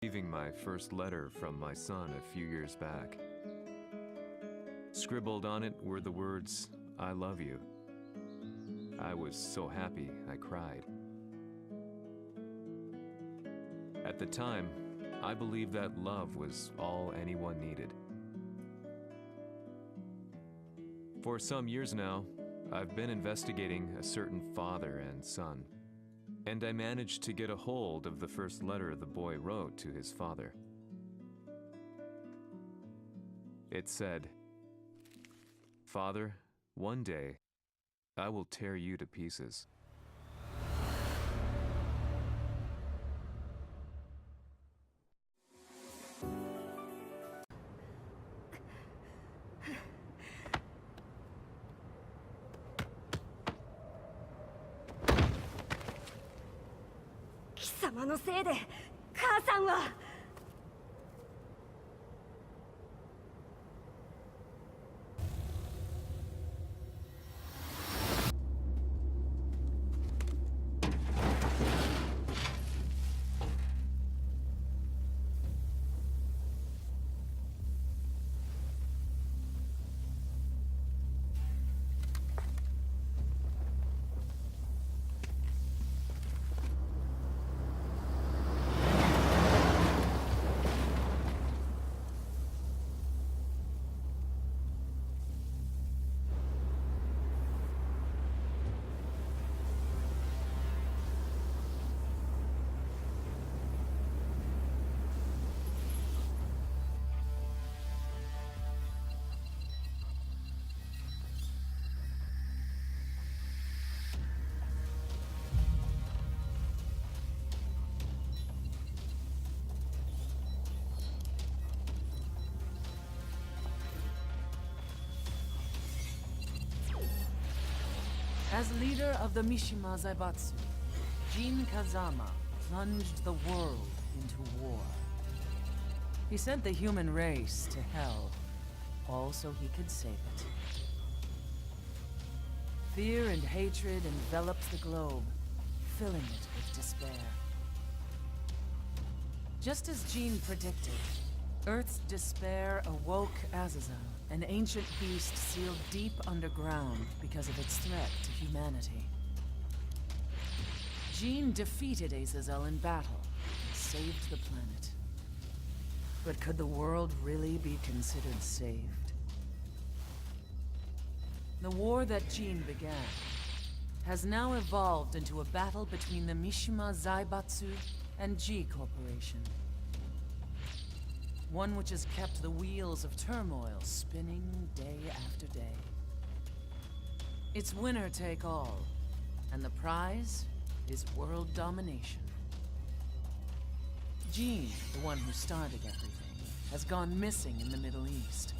receiving my first letter from my son a few years back. Scribbled on it were the words, "I love you." I was so happy I cried. At the time, I believed that love was all anyone needed. For some years now, I've been investigating a certain father and son, and I managed to get a hold of the first letter the boy wrote to his father. It said, "Father, one day, I will tear you to pieces." "のせいで母さんは..." As leader of the Mishima Zaibatsu, Jin Kazama plunged the world into war. He sent the human race to hell, all so he could save it. Fear and hatred enveloped the globe, filling it with despair. Just as Jin predicted, Earth's despair awoke Azazel, an ancient beast sealed deep underground because of its threat to humanity. Jin defeated Azazel in battle and saved the planet. But could the world really be considered saved? The war that Jin began has now evolved into a battle between the Mishima Zaibatsu and G Corporation. One which has kept the wheels of turmoil spinning day after day. It's winner take all, and the prize is world domination. Gene, the one who started everything, has gone missing in the Middle East.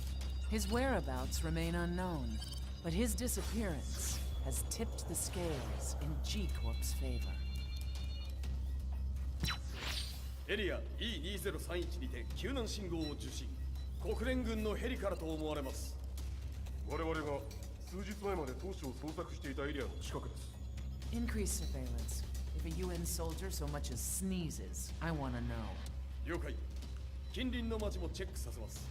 His whereabouts remain unknown, but his disappearance has tipped the scales in G-Corp's favor. エリア E2031 にて救難信号を受信。国連軍のヘリからと思われます。我々が数日前まで当初を捜索していたエリアの近くです。Increase surveillance. If a UN soldier so much as sneezes, I want to know. 了解。近隣の町もチェックさせます。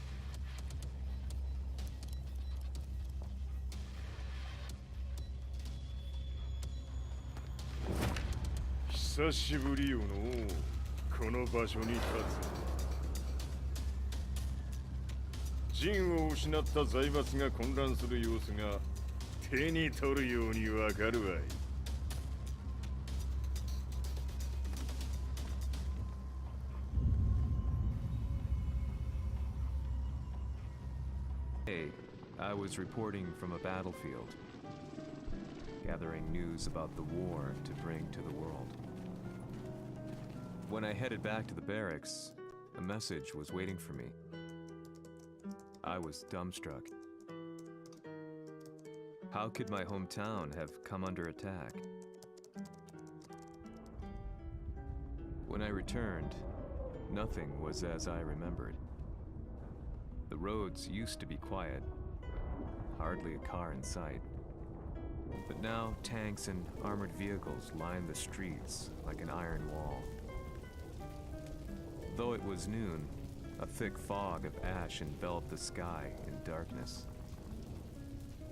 久しぶりよのこの場所に立つ。陣を失った財閥が混乱する様子が手に取るようにわかるわい。Hey, I was reporting from a battlefield, gathering news about the war to bring to the world. When I headed back to the barracks, a message was waiting for me. I was dumbstruck. How could my hometown have come under attack? When I returned, nothing was as I remembered. The roads used to be quiet, hardly a car in sight. But now tanks and armored vehicles line the streets like an iron wall. Though it was noon, a thick fog of ash enveloped the sky in darkness.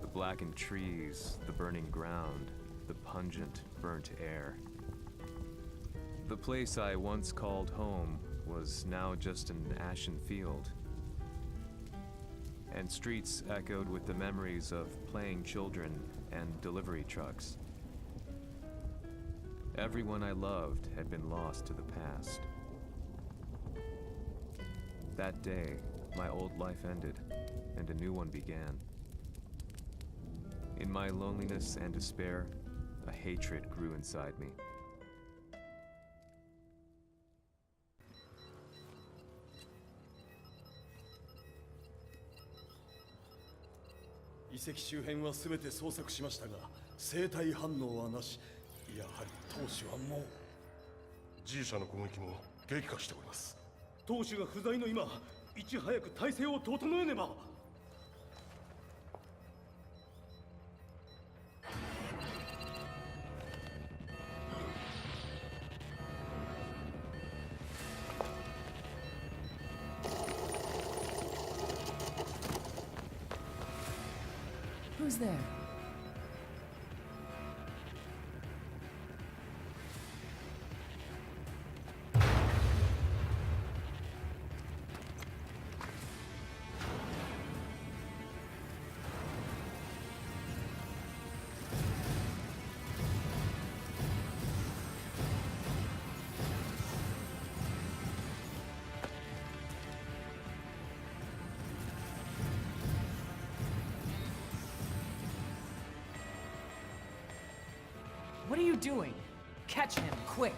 The blackened trees, the burning ground, the pungent, burnt air. The place I once called home was now just an ashen field, and streets echoed with the memories of playing children and delivery trucks. Everyone I loved had been lost to the past. That day, my old life ended, and a new one began. In my loneliness and despair, a hatred grew inside me.遺跡周辺は全て捜索しましたが生体反応はなし。やはり当主はもう。 G 社の攻撃も激化しております。当主が不在の今、いち早く体制を整えねば。Who's there? What are you doing? Catch him, quick!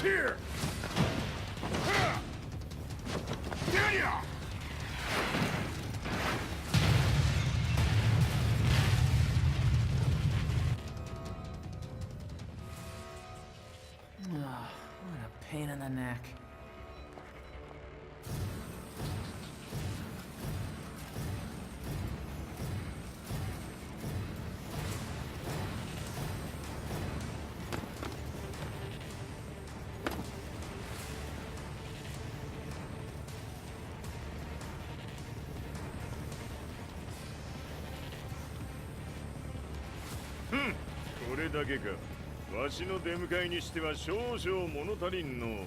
Here! What a pain in the neck. Hmm. これだけか。わしの出迎えにしては少々物足りんの。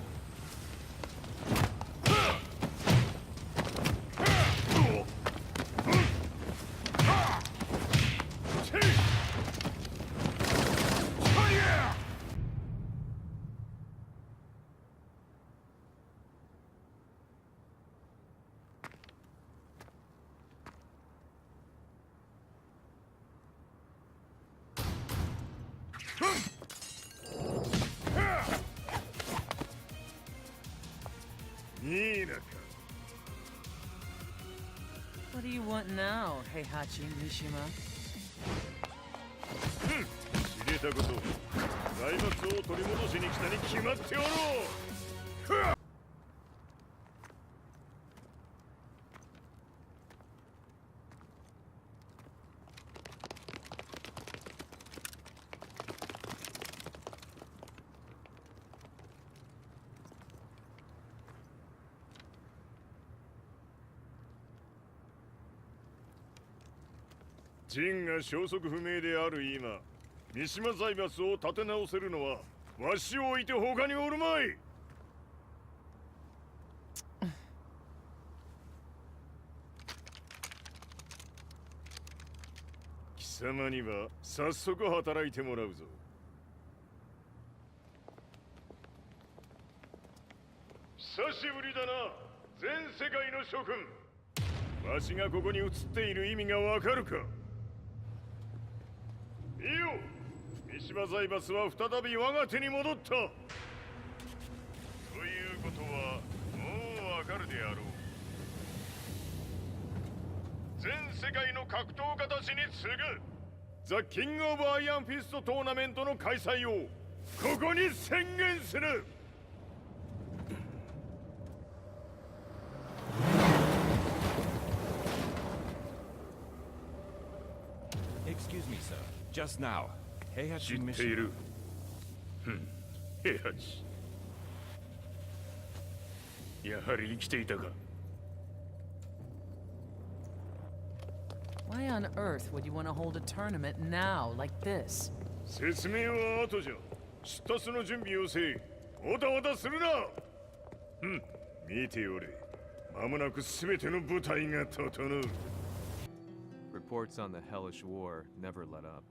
What do you want now, Heihachi Mishima? 知れたこと。財閥を取り戻しに来たに決まっておろう。陣が消息不明である今、三島財閥を立て直せるのはわしを置いて他におるまい。貴様には早速働いてもらうぞ。久しぶりだな、全世界の諸君。わしがここに映っている意味がわかるか。いいよ、三島財閥は再び我が手に戻った。ということはもうわかるであろう。全世界の格闘家たちに次ぐザ・キング・オブ・アイアンフィストトーナメントの開催をここに宣言する。Excuse me, sir. Just now, 知 Heihachi ってい mission. る。平八。やはり生きていたか。Why on earth would you want to hold a tournament now, like this? 説明は後じゃ。出立の準備をせい。おたおたするな。見ておれ。間もなく全ての部隊が整う。Reports on the hellish war never let up.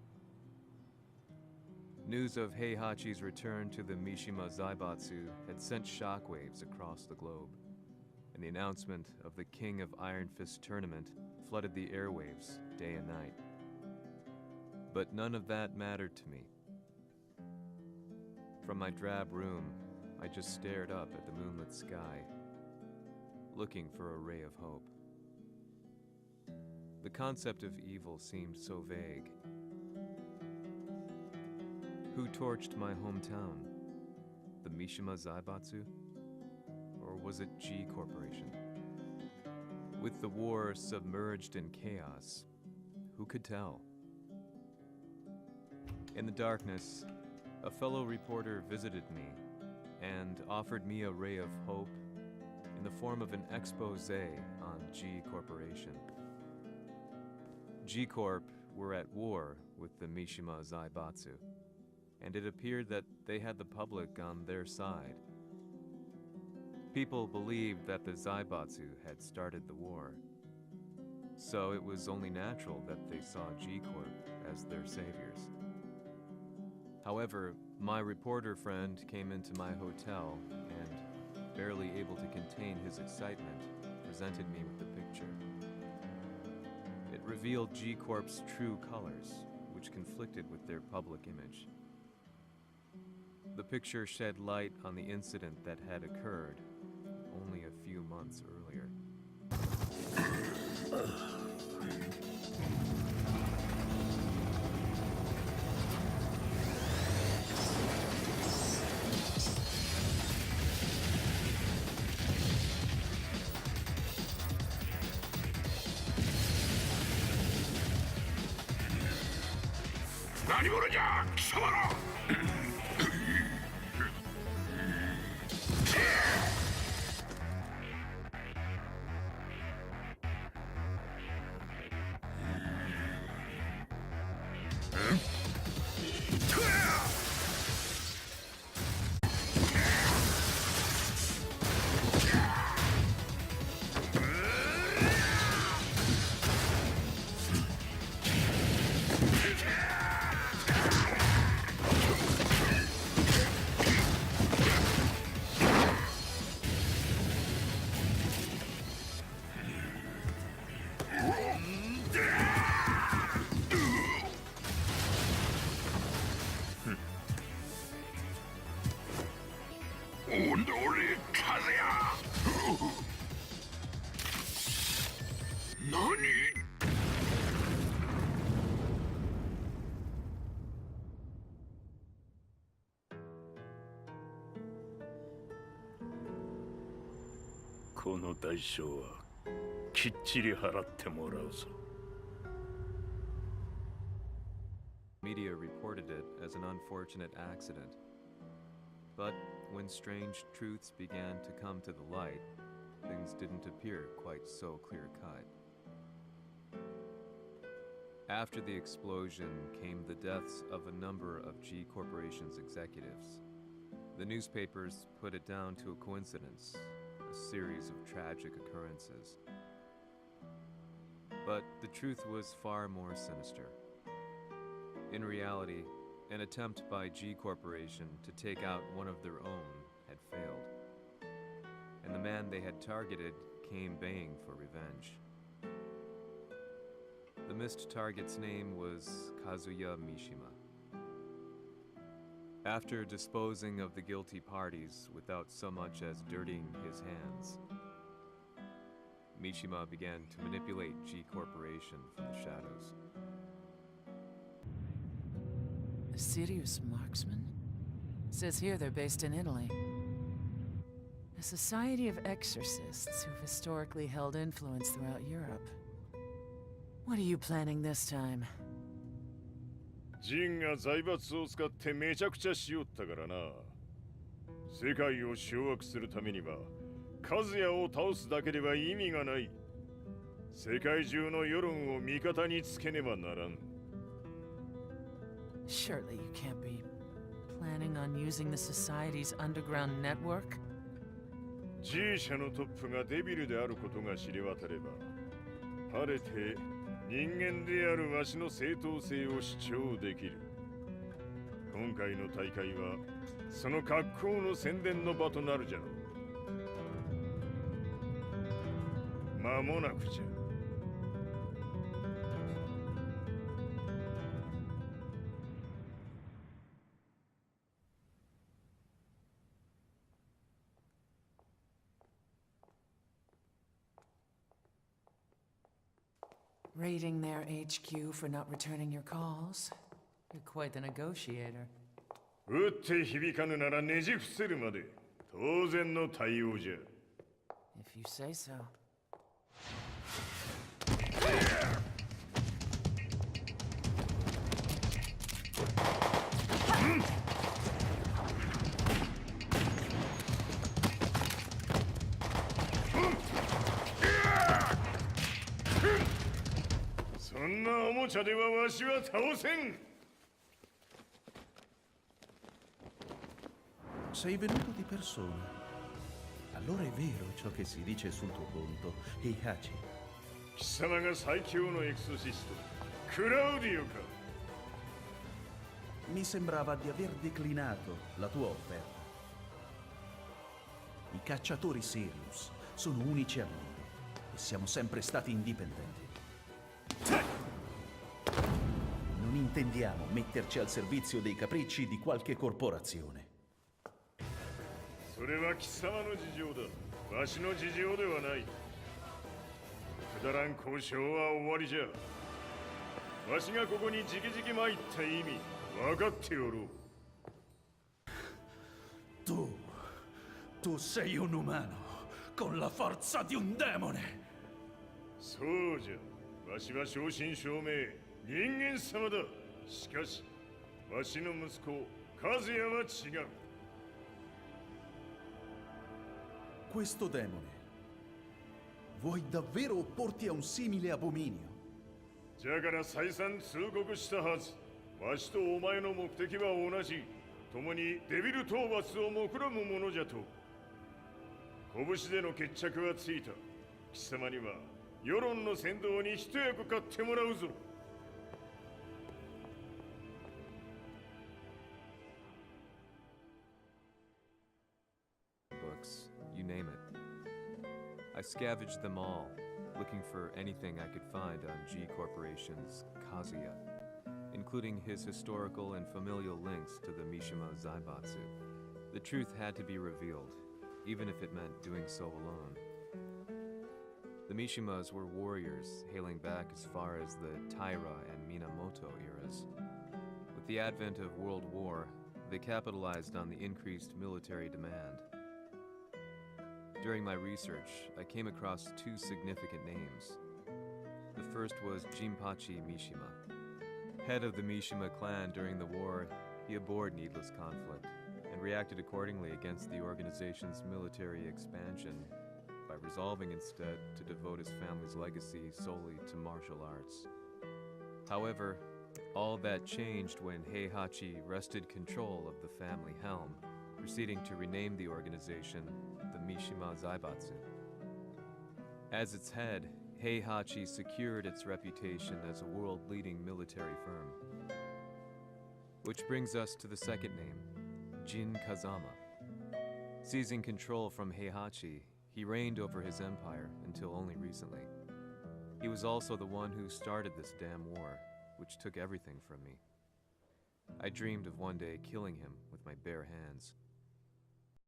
News of Heihachi's return to the Mishima Zaibatsu had sent shockwaves across the globe, and the announcement of the King of Iron Fist tournament flooded the airwaves day and night. But none of that mattered to me. From my drab room, I just stared up at the moonlit sky, looking for a ray of hope. The concept of evil seemed so vague. Who torched my hometown? The Mishima Zaibatsu? Or was it G Corporation? With the war submerged in chaos, who could tell? In the darkness, a fellow reporter visited me and offered me a ray of hope in the form of an expose on G Corporation. G Corp were at war with the Mishima Zaibatsu, and it appeared that they had the public on their side. People believed that the Zaibatsu had started the war, so it was only natural that they saw G Corp as their saviors. However, my reporter friend came into my hotel and, barely able to contain his excitement, presented me with the picture. It revealed G Corp's true colors, which conflicted with their public image. The picture shed light on the incident that had occurred only a few months earlier.この代償はきっちり払ってもらうぞ。Media reported it as an unfortunate accident. But when strange truths began to come to the light, things didn't appear quite so clear-cut. After the explosion came the deaths of a number of G Corporation's executives. The newspapers put it down to a coincidence, a series of tragic occurrences. But the truth was far more sinister. In reality, an attempt by G Corporation to take out one of their own had failed, and the man they had targeted came baying for revenge. The missed target's name was Kazuya Mishima. After disposing of the guilty parties without so much as dirtying his hands, Mishima began to manipulate G Corporation from the shadows. A serious marksman? Says here they're based in Italy. A society of exorcists who've historically held influence throughout Europe. What are you planning this time? ジンが財閥を使ってめちゃくちゃしよったからな。世界を掌握するためにはカズヤを倒すだけでは意味がない。世界中の世論を味方につけねばならん。 Surely you can't be planning on using the society's underground network? G 社のトップがデビルであることが知れ渡れば、晴れて人間であるわしの正当性を主張できる。今回の大会はその格好の宣伝の場となるじゃろう。間もなくじゃ。 Raiding their HQ for not returning your calls? You're quite the negotiator. 撃って響かぬならねじ伏せるまで当然の対応じゃ。 If you say so. Sei venuto di persona. Allora è vero ciò che si dice sul tuo conto, Heihachi. 貴様が最強のエクソシスト、クラウディオか。 Mi sembrava di aver declinato la tua offerta. I cacciatori Sirius sono unici al mondo e siamo sempre stati indipendenti. Non intendiamo metterci al servizio dei capricci di qualche corporazione. それは貴様の事情だ。わしの事情ではない。くだらん交渉は終わりじゃ。わしがここに直々参った意味、分かっておろう。Tu sei un umano con la forza di un demone. そうじゃ。わしは正真正銘人間様だ。しかし、わしの息子、和也は違う。 Questo demone, vuoi davvero opporti a un simile abominio? じゃから再三通告したはず。わしとお前の目的は同じ。共にデビル討伐を目論むものじゃと。拳での決着はついた。貴様には世論の先導に一役買ってもらうぞ。 Books, you name it. I scavenged them all, looking for anything I could find on G Corporation's Kazuya, including his historical and familial links to the Mishima Zaibatsu. The truth had to be revealed, even if it meant doing so alone. The Mishimas were warriors hailing back as far as the Taira and Minamoto eras. With the advent of World War, they capitalized on the increased military demand. During my research, I came across two significant names. The first was Jinpachi Mishima. Head of the Mishima clan during the war, he abhorred needless conflict and reacted accordingly against the organization's military expansion by resolving instead to devote his family's legacy solely to martial arts. However, all that changed when Heihachi wrested control of the family helm, proceeding to rename the organization the Mishima Zaibatsu. As its head, Heihachi secured its reputation as a world-leading military firm. Which brings us to the second name, Jin Kazama. Seizing control from Heihachi, he reigned over his empire until only recently. He was also the one who started this damn war, which took everything from me. I dreamed of one day killing him with my bare hands.